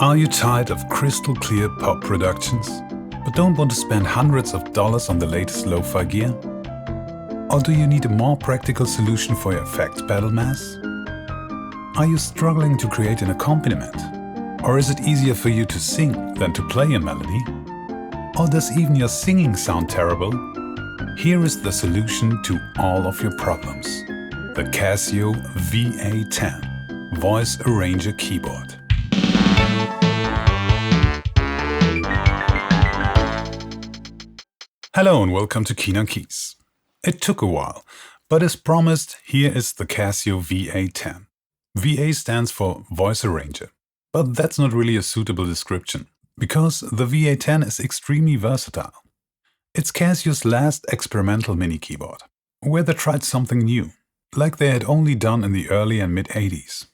Are you tired of crystal clear pop productions, but don't want to spend hundreds of dollars on the latest lo-fi gear? Or do you need a more practical solution for your effects pedal mass? Are you struggling to create an accompaniment? Or is it easier for you to sing than to play a melody? Or does even your singing sound terrible? Here is the solution to all of your problems. The Casio VA-10 Voice Arranger Keyboard. Hello and welcome to Keen on Keys. It took a while, but as promised, here is the Casio VA-10. VA stands for Voice Arranger, but that's not really a suitable description, because the VA-10 is extremely versatile. It's Casio's last experimental mini keyboard, where they tried something new, like they had only done in the early and mid-80s.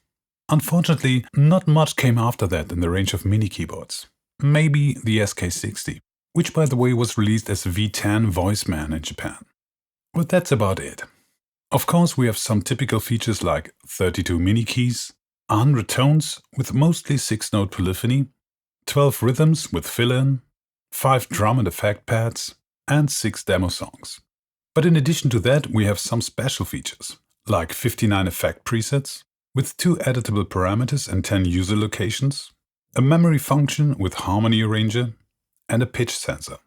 Unfortunately, not much came after that in the range of mini keyboards. Maybe the SK60, which by the way was released as V10 Voiceman in Japan. But that's about it. Of course, we have some typical features like 32 mini keys, 100 tones with mostly 6-note polyphony, 12 rhythms with fill-in, 5 drum and effect pads, and 6 demo songs. But in addition to that, we have some special features, like 59 effect presets, with 2 editable parameters and 10 user locations, a memory function with harmony arranger, and a pitch sensor.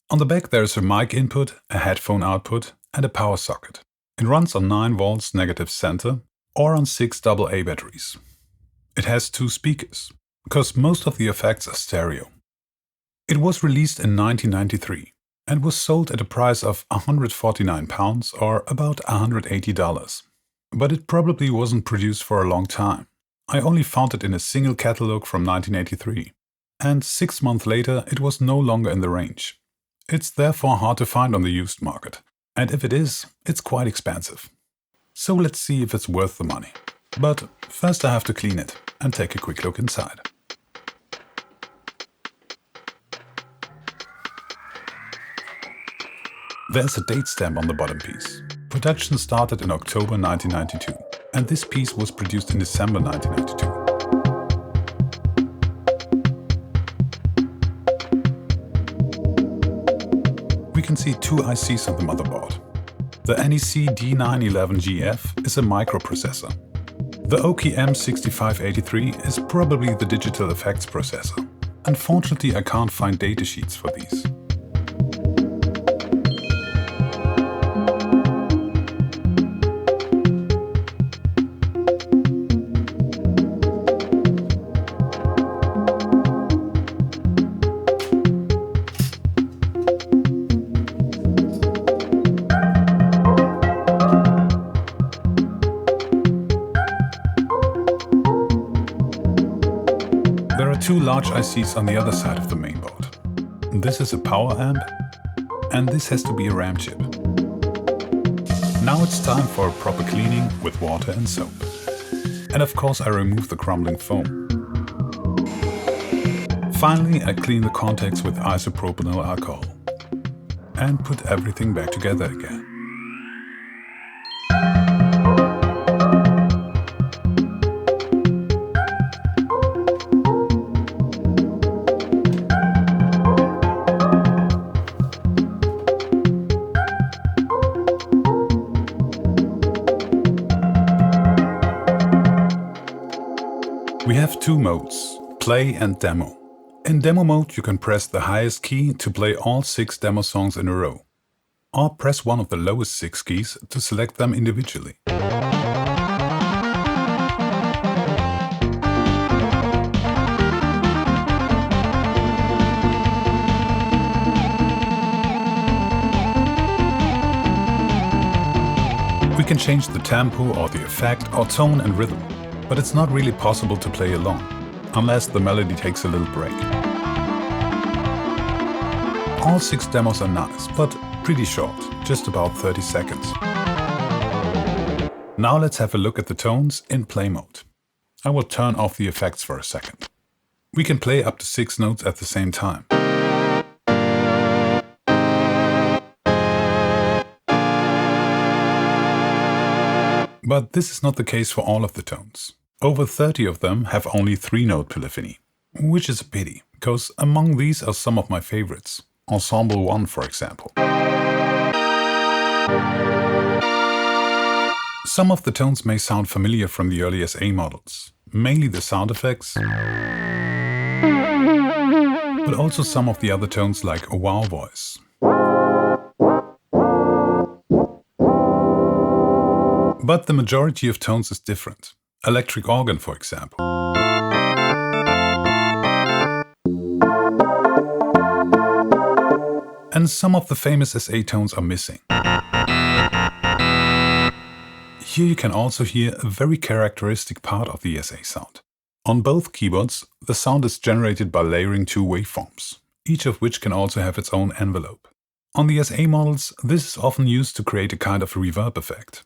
On the back there is a mic input, a headphone output, and a power socket. It runs on 9 volts negative center or on 6 AA batteries. It has 2 speakers, because most of the effects are stereo. It was released in 1993 and was sold at a price of £149 or about $180. But it probably wasn't produced for a long time. I only found it in a single catalog from 1983. And 6 months later it was no longer in the range. It's therefore hard to find on the used market, and if it is, it's quite expensive. So let's see if it's worth the money. But first I have to clean it and take a quick look inside. There's a date stamp on the bottom piece. Production started in October 1992, and this piece was produced in December 1992. We can see 2 ICs on the motherboard. The NEC D911GF is a microprocessor. The Oki M6583 is probably the digital effects processor. Unfortunately, I can't find datasheets for these. There are 2 large ICs on the other side of the mainboard. This is a power amp, and this has to be a RAM chip. Now it's time for a proper cleaning with water and soap. And of course I remove the crumbling foam. Finally I clean the contacts with isopropyl alcohol and put everything back together again. We have 2 modes, play and demo. In demo mode you can press the highest key to play all 6 demo songs in a row, or press one of the lowest 6 keys to select them individually. We can change the tempo or the effect or tone and rhythm. But it's not really possible to play along, unless the melody takes a little break. All 6 demos are nice, but pretty short, just about 30 seconds. Now let's have a look at the tones in play mode. I will turn off the effects for a second. We can play up to 6 notes at the same time. But this is not the case for all of the tones. Over 30 of them have only 3-note polyphony. Which is a pity, because among these are some of my favorites. Ensemble 1, for example. Some of the tones may sound familiar from the early SA models, mainly the sound effects, but also some of the other tones like a wow voice. But the majority of tones is different. Electric organ, for example. And some of the famous SA tones are missing. Here you can also hear a very characteristic part of the SA sound. On both keyboards, the sound is generated by layering two waveforms, each of which can also have its own envelope. On the SA models, this is often used to create a kind of reverb effect.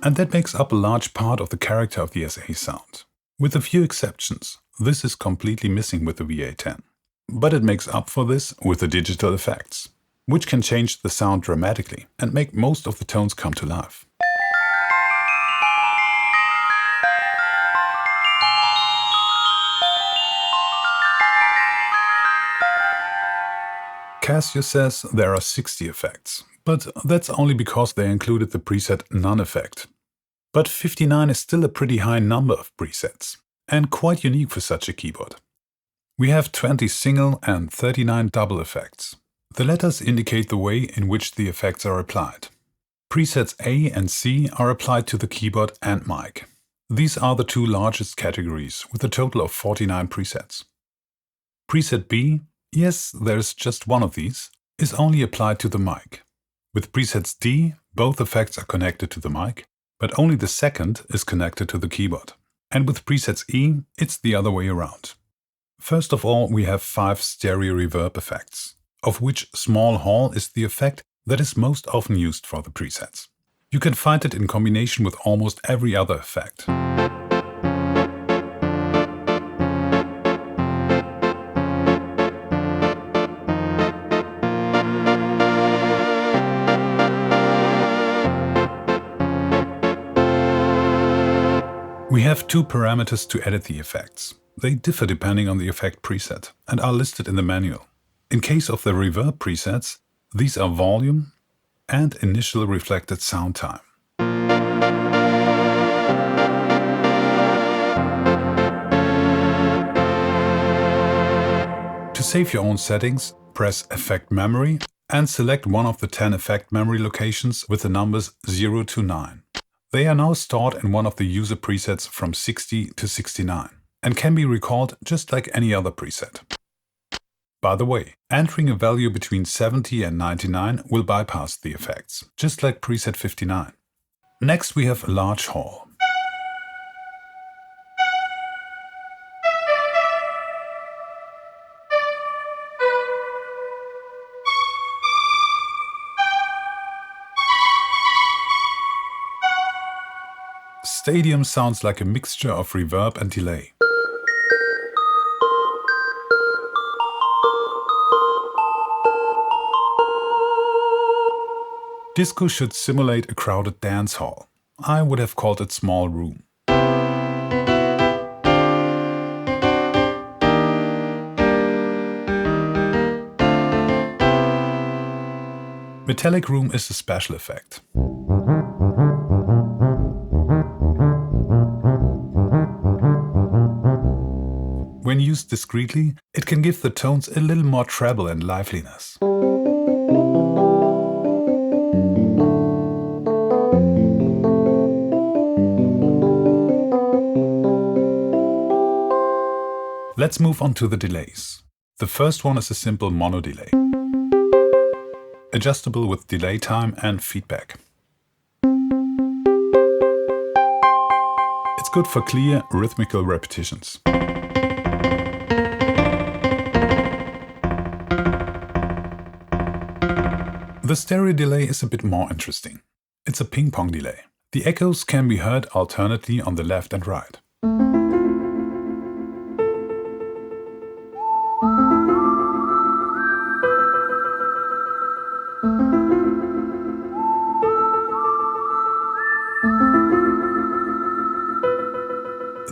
And that makes up a large part of the character of the SA sound. With a few exceptions, this is completely missing with the VA-10. But it makes up for this with the digital effects, which can change the sound dramatically and make most of the tones come to life. Casio says there are 60 effects, but that's only because they included the preset None effect. But 59 is still a pretty high number of presets, and quite unique for such a keyboard. We have 20 single and 39 double effects. The letters indicate the way in which the effects are applied. Presets A and C are applied to the keyboard and mic. These are the two largest categories, with a total of 49 presets. Preset B, yes, there's just one of these, is only applied to the mic. With presets D, both effects are connected to the mic, but only the second is connected to the keyboard. And with presets E, it's the other way around. First of all, we have 5 stereo reverb effects, of which small hall is the effect that is most often used for the presets. You can find it in combination with almost every other effect. We have 2 parameters to edit the effects. They differ depending on the effect preset and are listed in the manual. In case of the reverb presets, these are volume and initial reflected sound time. To save your own settings, press Effect Memory and select one of the 10 effect memory locations with the numbers 0 to 9. They are now stored in one of the user presets from 60 to 69 and can be recalled just like any other preset. By the way, entering a value between 70 and 99 will bypass the effects, just like preset 59. Next we have Large Hall. Stadium sounds like a mixture of reverb and delay. Disco should simulate a crowded dance hall. I would have called it small room. Metallic room is a special effect. When used discreetly, it can give the tones a little more treble and liveliness. Let's move on to the delays. The first one is a simple mono delay, adjustable with delay time and feedback. It's good for clear, rhythmical repetitions. The stereo delay is a bit more interesting. It's a ping-pong delay. The echoes can be heard alternately on the left and right.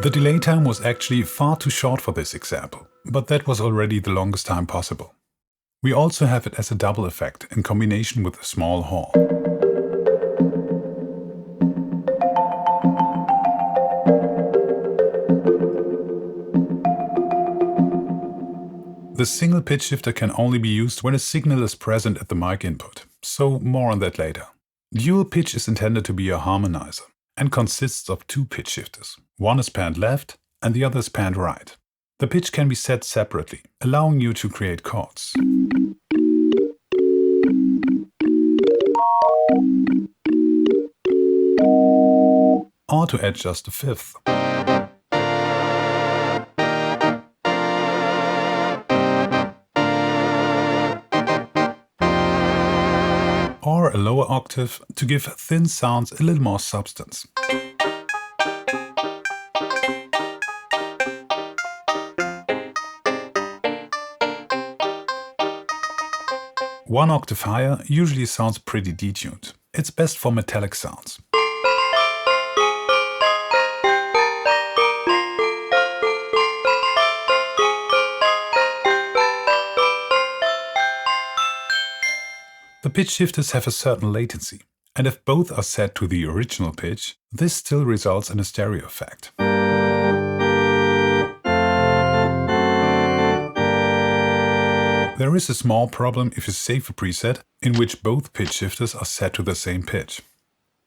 The delay time was actually far too short for this example, but that was already the longest time possible. We also have it as a double effect in combination with a small hall. The single pitch shifter can only be used when a signal is present at the mic input, so more on that later. Dual pitch is intended to be a harmonizer and consists of two pitch shifters. One is panned left and the other is panned right. The pitch can be set separately, allowing you to create chords. Or to add just a fifth. Or a lower octave to give thin sounds a little more substance. One octave higher usually sounds pretty detuned. It's best for metallic sounds. The pitch shifters have a certain latency, and if both are set to the original pitch, this still results in a stereo effect. There is a small problem if you save a preset in which both pitch shifters are set to the same pitch.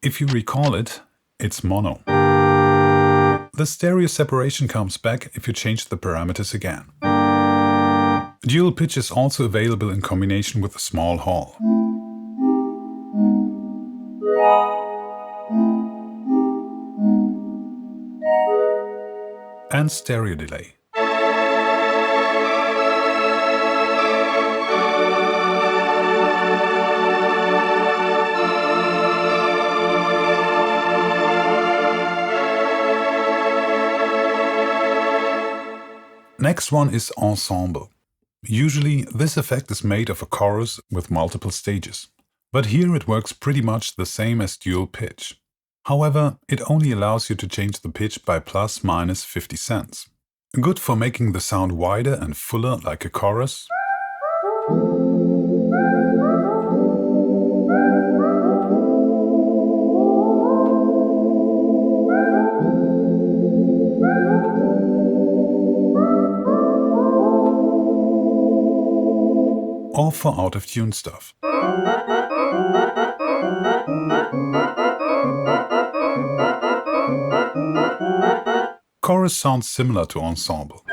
If you recall it, it's mono. The stereo separation comes back if you change the parameters again. Dual pitch is also available in combination with a small hall. And stereo delay. Next one is Ensemble. Usually this effect is made of a chorus with multiple stages, but here it works pretty much the same as dual pitch. However, it only allows you to change the pitch by plus minus 50 cents. Good for making the sound wider and fuller like a chorus. Or for out-of-tune stuff. Chorus sounds similar to Ensemble.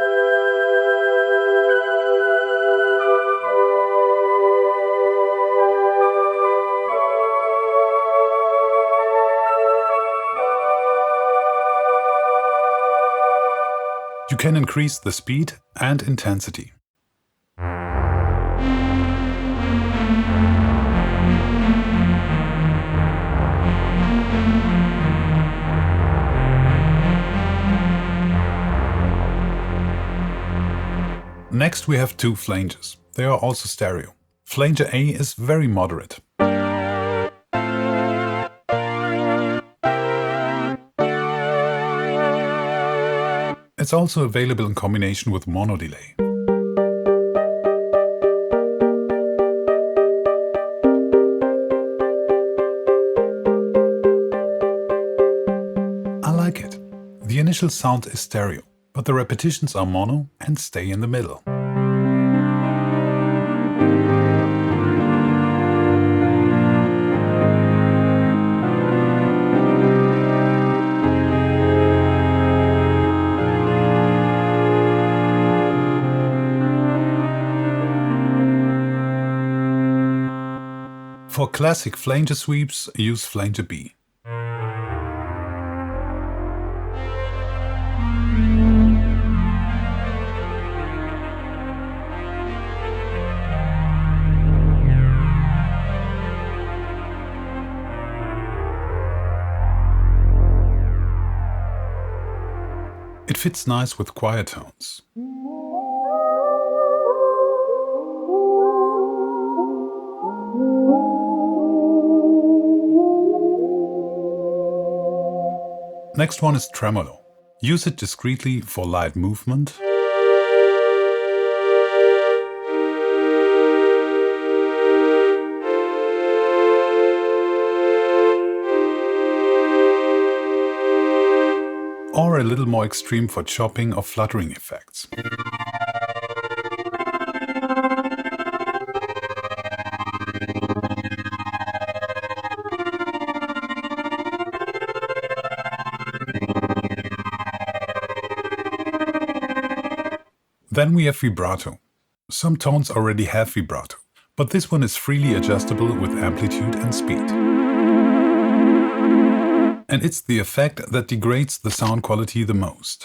You can increase the speed and intensity. Next we have two flangers. They are also stereo. Flanger A is very moderate. It's also available in combination with mono delay. I like it. The initial sound is stereo, but the repetitions are mono and stay in the middle. For classic flanger sweeps, use Flanger B. It fits nice with choir tones. Next one is Tremolo. Use it discreetly for light movement, or a little more extreme for chopping or fluttering effects. Then we have vibrato. Some tones already have vibrato, but this one is freely adjustable with amplitude and speed. And it's the effect that degrades the sound quality the most.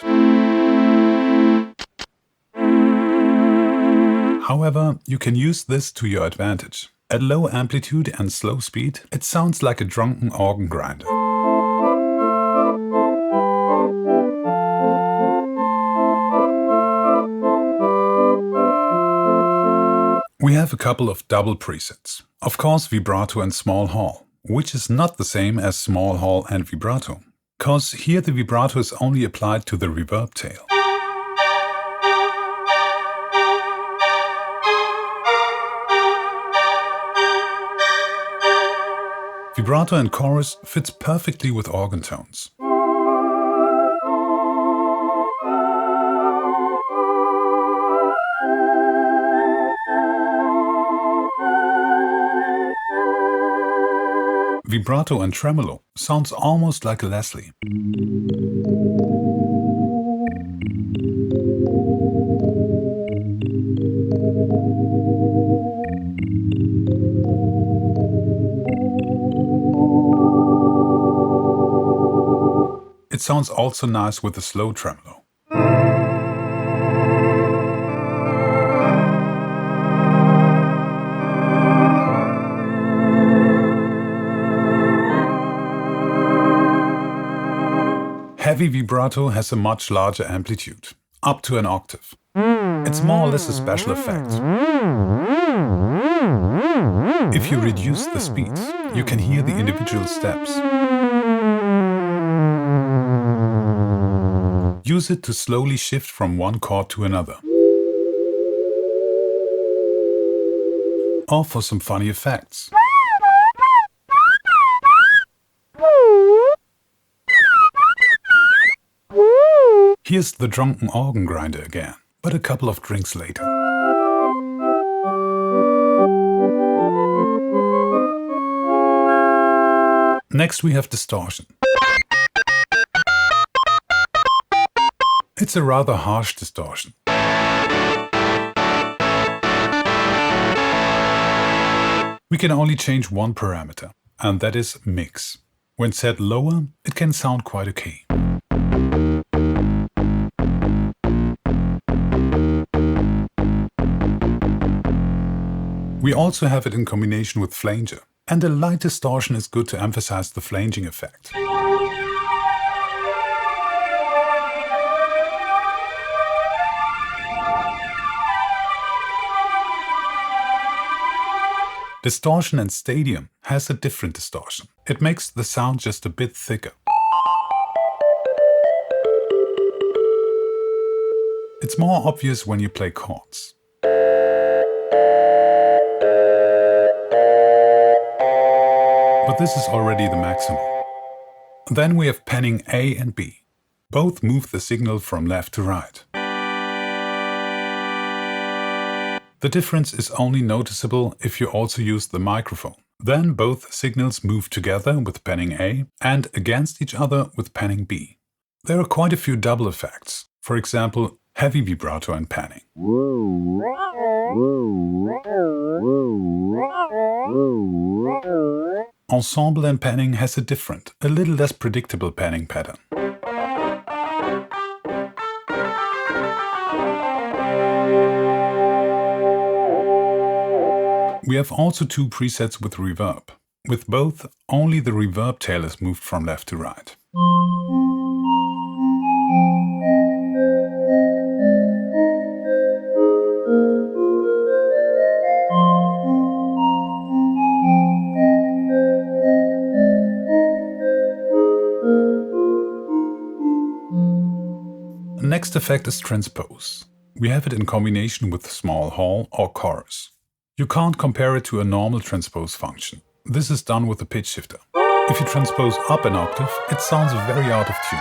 However, you can use this to your advantage. At low amplitude and slow speed, it sounds like a drunken organ grinder. We have a couple of double presets. Of course, vibrato and small hall, which is not the same as small hall and vibrato, cause here the vibrato is only applied to the reverb tail. Vibrato and chorus fits perfectly with organ tones. Vibrato and tremolo sounds almost like a Leslie. It sounds also nice with a slow tremolo. Heavy vibrato has a much larger amplitude, up to an octave. It's more or less a special effect. If you reduce the speed, you can hear the individual steps. Use it to slowly shift from one chord to another. Or for some funny effects. Here's the drunken organ grinder again, but a couple of drinks later. Next we have distortion. It's a rather harsh distortion. We can only change one parameter, and that is mix. When set lower, it can sound quite okay. We also have it in combination with Flanger, and a light distortion is good to emphasize the flanging effect. Distortion and Stadium has a different distortion. It makes the sound just a bit thicker. It's more obvious when you play chords. But this is already the maximum. Then we have panning A and B. Both move the signal from left to right. The difference is only noticeable if you also use the microphone. Then both signals move together with panning A and against each other with panning B. There are quite a few double effects. For example, heavy vibrato and panning. Ensemble and panning has a different, a little less predictable panning pattern. We have also two presets with reverb. With both, only the reverb tail is moved from left to right. effect is Transpose. We have it in combination with small hall or chorus. You can't compare it to a normal transpose function. This is done with the pitch shifter. If you transpose up an octave, it sounds very out of tune.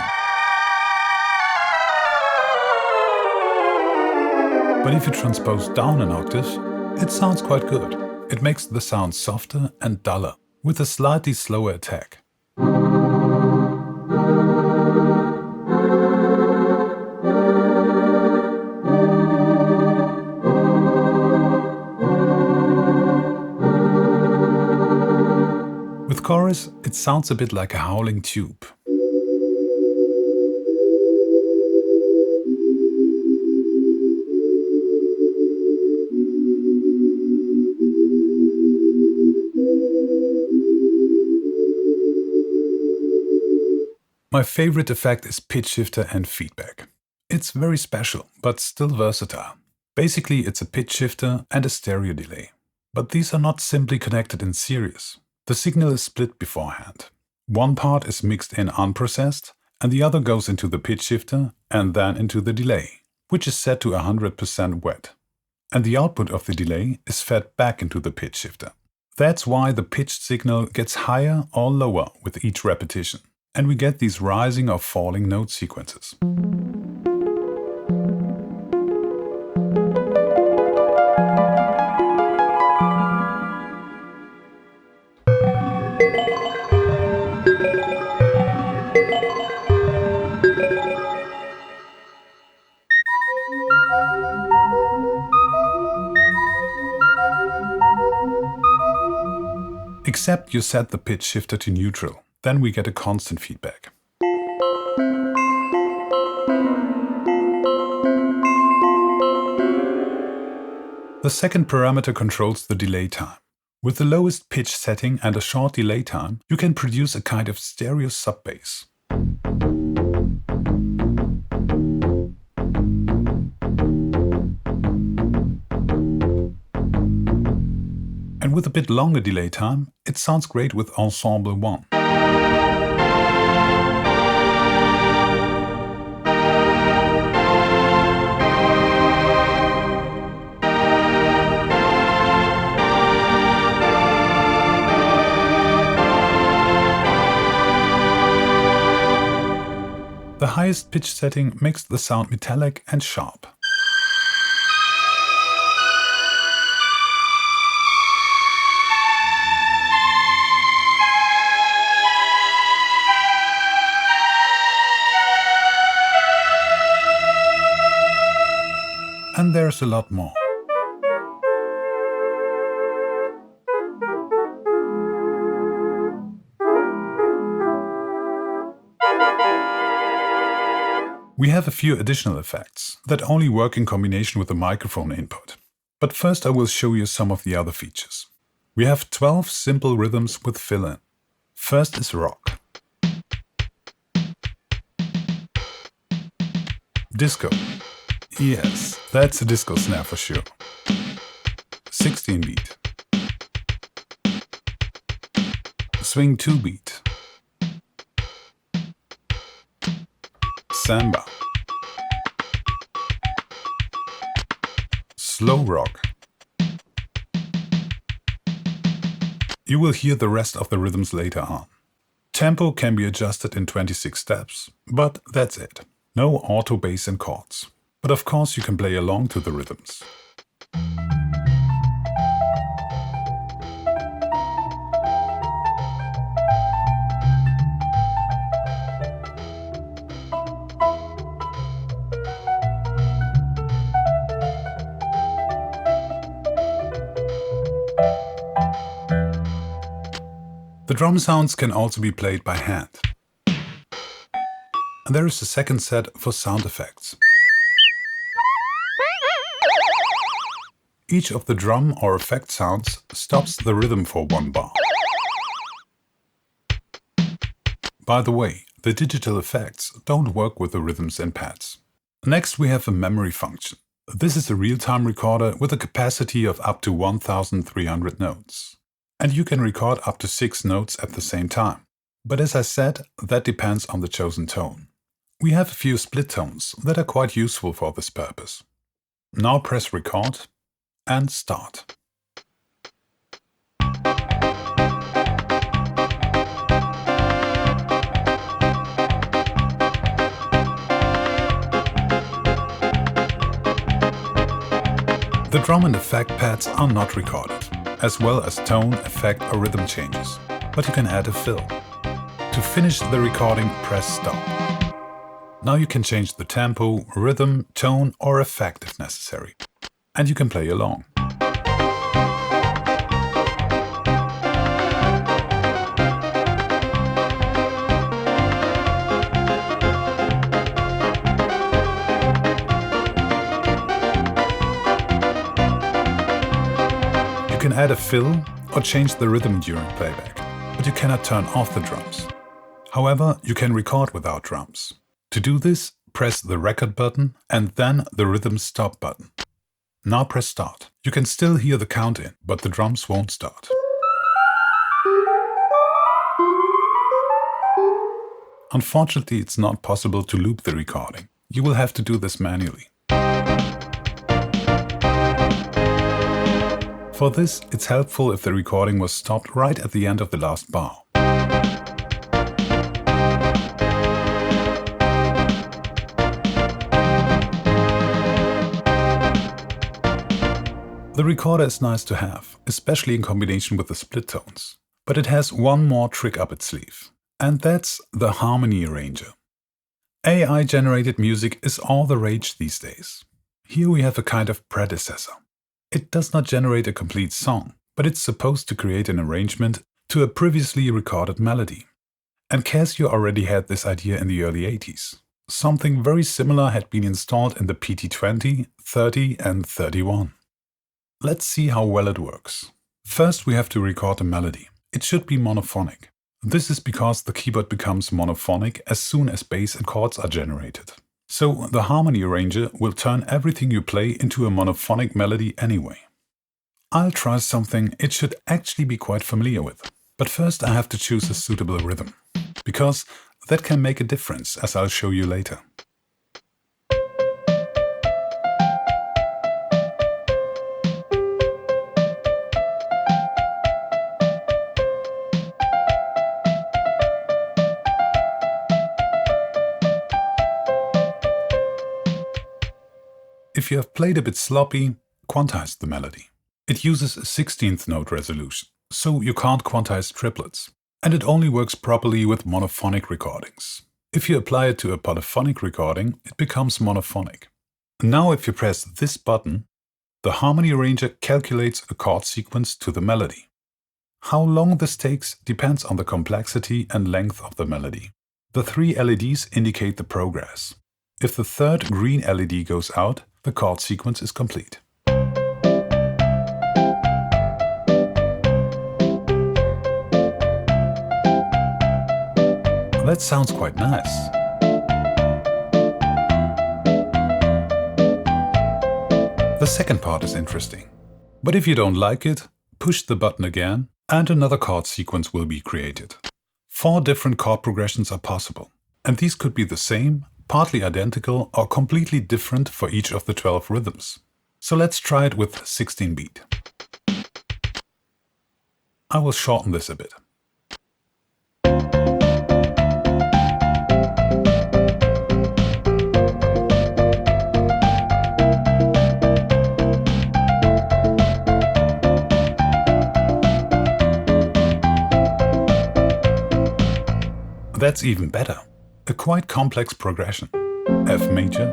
But if you transpose down an octave, it sounds quite good. It makes the sound softer and duller, with a slightly slower attack. With chorus, it sounds a bit like a howling tube. My favorite effect is pitch shifter and feedback. It's very special, but still versatile. Basically, it's a pitch shifter and a stereo delay. But these are not simply connected in series. The signal is split beforehand. One part is mixed in unprocessed, and the other goes into the pitch shifter and then into the delay, which is set to 100% wet. And the output of the delay is fed back into the pitch shifter. That's why the pitched signal gets higher or lower with each repetition. And we get these rising or falling note sequences. Except you set the pitch shifter to neutral. Then we get a constant feedback. The second parameter controls the delay time. With the lowest pitch setting and a short delay time, you can produce a kind of stereo sub-bass. And with a bit longer delay time, it sounds great with Ensemble 1. The highest pitch setting makes the sound metallic and sharp. And there's a lot more. We have a few additional effects that only work in combination with the microphone input. But first I will show you some of the other features. We have 12 simple rhythms with fill-in. First is rock. Disco. Yes, that's a disco snare for sure. 16 beat. Swing 2 beat. Samba. Slow rock. You will hear the rest of the rhythms later on. Tempo can be adjusted in 26 steps, but that's it. No auto bass and chords. But of course you can play along to the rhythms. The drum sounds can also be played by hand. And there is a second set for sound effects. Each of the drum or effect sounds stops the rhythm for one bar. By the way, the digital effects don't work with the rhythms and pads. Next we have a memory function. This is a real-time recorder with a capacity of up to 1300 notes. And you can record up to 6 notes at the same time. But as I said, that depends on the chosen tone. We have a few split tones that are quite useful for this purpose. Now press record and start. The drum and effect pads are not recorded, as well as tone, effect or rhythm changes, but you can add a fill. To finish the recording, press stop. Now you can change the tempo, rhythm, tone or effect if necessary, and you can play along. You can add a fill or change the rhythm during playback, but you cannot turn off the drums. However, you can record without drums. To do this, press the record button and then the rhythm stop button. Now press start. You can still hear the count in, but the drums won't start. Unfortunately, it's not possible to loop the recording. You will have to do this manually. For this, it's helpful if the recording was stopped right at the end of the last bar. The recorder is nice to have, especially in combination with the split tones. But it has one more trick up its sleeve, and that's the harmony arranger. AI-generated music is all the rage these days. Here we have a kind of predecessor. It does not generate a complete song, but it's supposed to create an arrangement to a previously recorded melody. And Casio already had this idea in the early 80s. Something very similar had been installed in the PT-20, 30 and 31. Let's see how well it works. First we have to record a melody. It should be monophonic. This is because the keyboard becomes monophonic as soon as bass and chords are generated. So the harmony arranger will turn everything you play into a monophonic melody anyway. I'll try something it should actually be quite familiar with. But first I have to choose a suitable rhythm, because that can make a difference, as I'll show you later. If you have played a bit sloppy, quantize the melody. It uses a 16th note resolution, so you can't quantize triplets. And it only works properly with monophonic recordings. If you apply it to a polyphonic recording, it becomes monophonic. Now if you press this button, the harmony arranger calculates a chord sequence to the melody. How long this takes depends on the complexity and length of the melody. The 3 LEDs indicate the progress. If the third green LED goes out, the chord sequence is complete. That sounds quite nice. The second part is interesting. But if you don't like it, push the button again and another chord sequence will be created. 4 different chord progressions are possible, and these could be the same, partly identical or completely different for each of the 12 rhythms. So let's try it with 16-beat. I will shorten this a bit. That's even better. A quite complex progression. F major,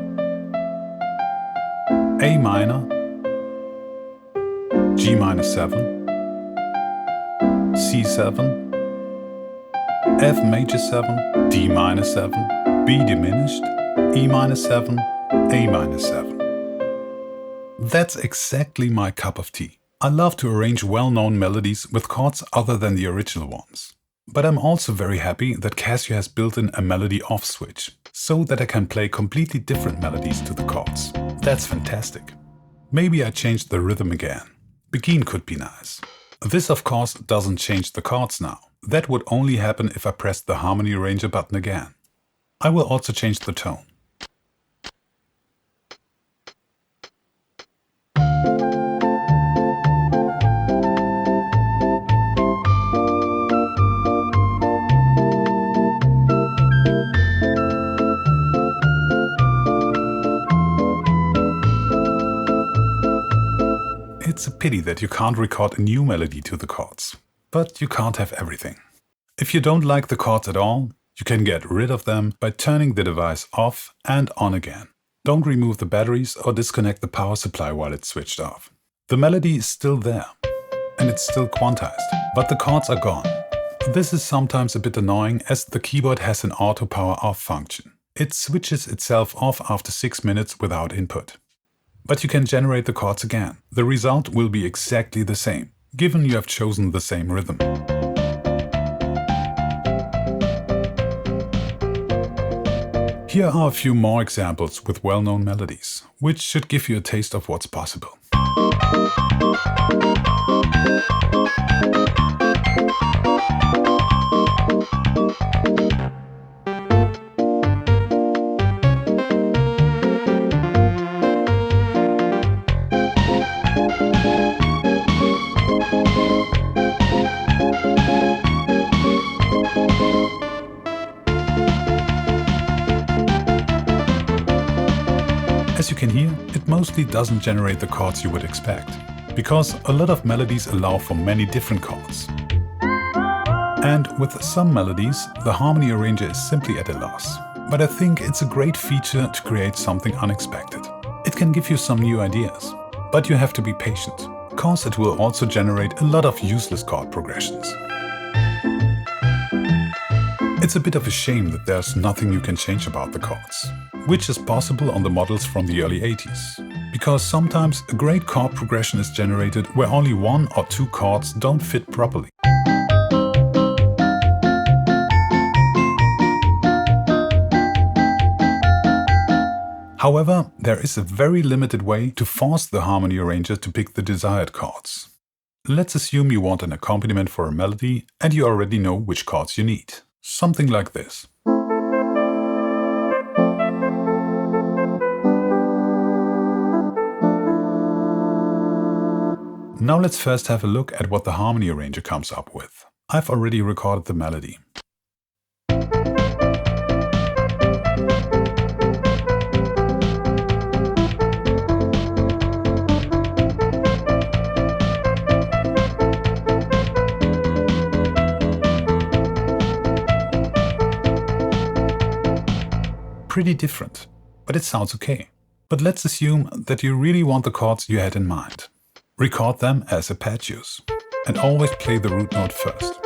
A minor, G minor 7, C7, F major 7, D minor 7, B diminished, E minor 7, A minor 7. That's exactly my cup of tea. I love to arrange well-known melodies with chords other than the original ones. But I'm also very happy that Casio has built in a melody off switch, so that I can play completely different melodies to the chords. That's fantastic. Maybe I changed the rhythm again. Begin could be nice. This of course doesn't change the chords now. That would only happen if I pressed the harmony arranger button again. I will also change the tone. It's a pity that you can't record a new melody to the chords, but you can't have everything. If you don't like the chords at all, you can get rid of them by turning the device off and on again. Don't remove the batteries or disconnect the power supply while it's switched off. The melody is still there, and it's still quantized, but the chords are gone. This is sometimes a bit annoying as the keyboard has an auto power off function. It switches itself off after 6 minutes without input. But you can generate the chords again. The result will be exactly the same, given you have chosen the same rhythm. Here are a few more examples with well-known melodies, which should give you a taste of what's possible. As you can hear, it mostly doesn't generate the chords you would expect, because a lot of melodies allow for many different chords. And with some melodies, the harmony arranger is simply at a loss. But I think it's a great feature to create something unexpected. It can give you some new ideas, but you have to be patient, because it will also generate a lot of useless chord progressions. It's a bit of a shame that there's nothing you can change about the chords, which is possible on the models from the early 80s. Because sometimes a great chord progression is generated where only 1 or 2 chords don't fit properly. However, there is a very limited way to force the harmony arranger to pick the desired chords. Let's assume you want an accompaniment for a melody and you already know which chords you need. Something like this. Now let's first have a look at what the harmony arranger comes up with. I've already recorded the melody. Pretty different, but it sounds okay. But let's assume that you really want the chords you had in mind. Record them as arpeggios, and always play the root note first.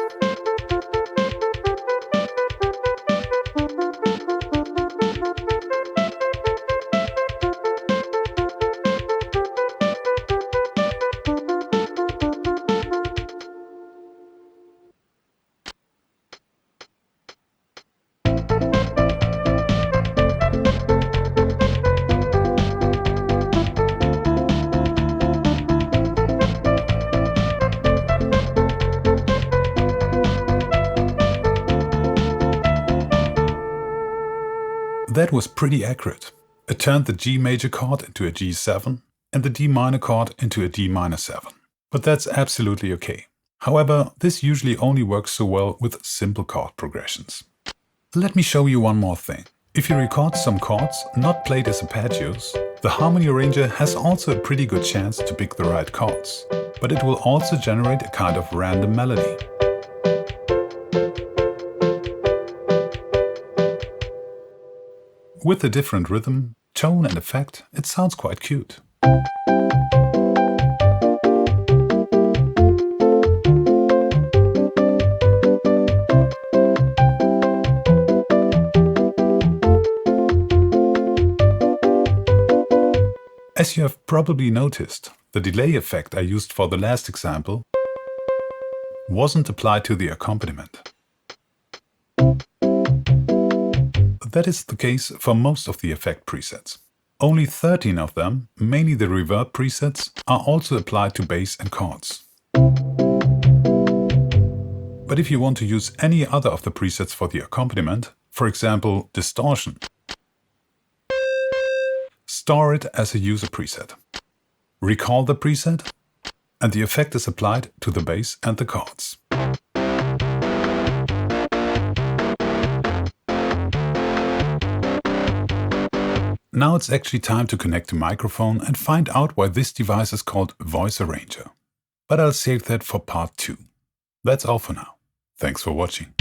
That was pretty accurate. It turned the G major chord into a G7 and the D minor chord into a D minor 7. But that's absolutely okay. However, this usually only works so well with simple chord progressions. Let me show you one more thing. If you record some chords not played as arpeggios, the harmony arranger has also a pretty good chance to pick the right chords. But it will also generate a kind of random melody. With a different rhythm, tone and effect, it sounds quite cute. As you have probably noticed, the delay effect I used for the last example wasn't applied to the accompaniment. That is the case for most of the effect presets. Only 13 of them, mainly the reverb presets, are also applied to bass and chords. But if you want to use any other of the presets for the accompaniment, for example, Distortion. Store it as a user preset. Recall the preset, and the effect is applied to the bass and the chords. Now it's actually time to connect the microphone and find out why this device is called Voice Arranger. But I'll save that for part 2. That's all for now. Thanks for watching.